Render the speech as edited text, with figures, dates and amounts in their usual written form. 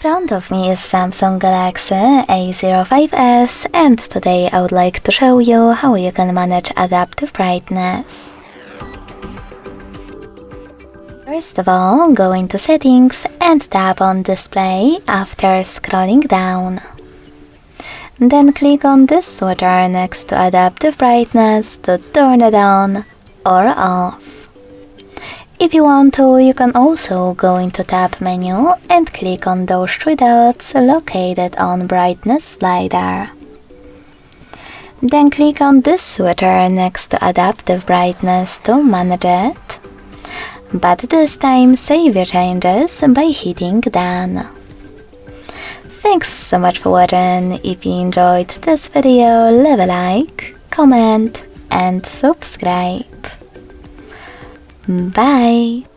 front of me is Samsung Galaxy A05s, and today I would like to show you how you can manage adaptive brightness. First of all, go into settings and tap on display after scrolling down. Then click on this switcher next to adaptive brightness to turn it on or off. If you want to, you can also go into tab menu and click on those three dots located on brightness slider. Then click on this switcher next to adaptive brightness to manage it. But this time save your changes by hitting done. Thanks so much for watching. If you enjoyed this video, leave a like, comment and subscribe. Bye!